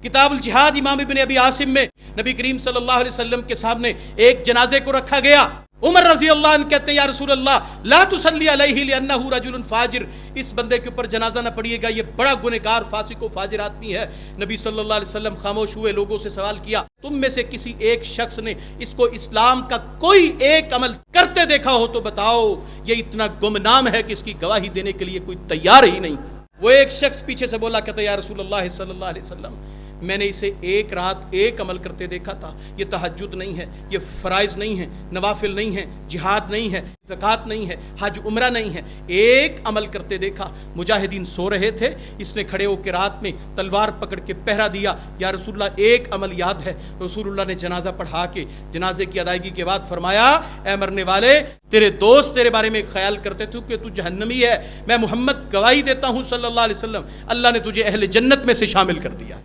किताबुल जिहाद इमाम इब्न अबी आसिम में नबी करीम सल्लल्लाहु अलैहि वसल्लम के सामने एक जनाजे को रखा गया। उमर रजी अल्लाह अन्हु कहते हैं, या रसूल अल्लाह ला तुसल्ली अलैहि लिअन्नहु रजुलुन फाजिर, इस बंदे के ऊपर जनाजा न पड़िएगा, ये बड़ा गुनहगार फासिक व फाजिर आदमी है। नबी सल्लल्लाहु अलैहि वसल्लम खामोश हुए, लोगों से सवाल किया, तुम में से किसी एक शख्स ने इसको इस्लाम का कोई एक अमल करते देखा हो तो बताओ। ये इतना गुमनाम है कि इसकी गवाही देने के लिए कोई तैयार ही नहीं। वो एक शख्स पीछे से बोला, कहता या रसूलल्लाह सल्लल्लाहु अलैहि वसल्लम, मैंने इसे एक रात एक अमल करते देखा था। ये तहज्जुद नहीं है, ये फ़राइज़ नहीं है, नवाफिल नहीं है, जिहाद नहीं है, ज़कात नहीं है, हज उम्रा नहीं है, एक अमल करते देखा। मुजाहिदीन सो रहे थे, इसने खड़े होकर रात में तलवार पकड़ के पहरा दिया। या रसूलुल्लाह एक अमल याद है। रसूलुल्लाह ने जनाजा पढ़ा के जनाजे की अदायगी के बाद फरमाया, ऐ मरने वाले, तेरे दोस्त तेरे बारे में ख्याल करते थे कि तू जहन्नमी है, मैं मोहम्मद गवाही देता हूँ सल्लल्लाहु अलैहि वसल्लम, अल्लाह ने तुझे अहले जन्नत में से शामिल कर दिया।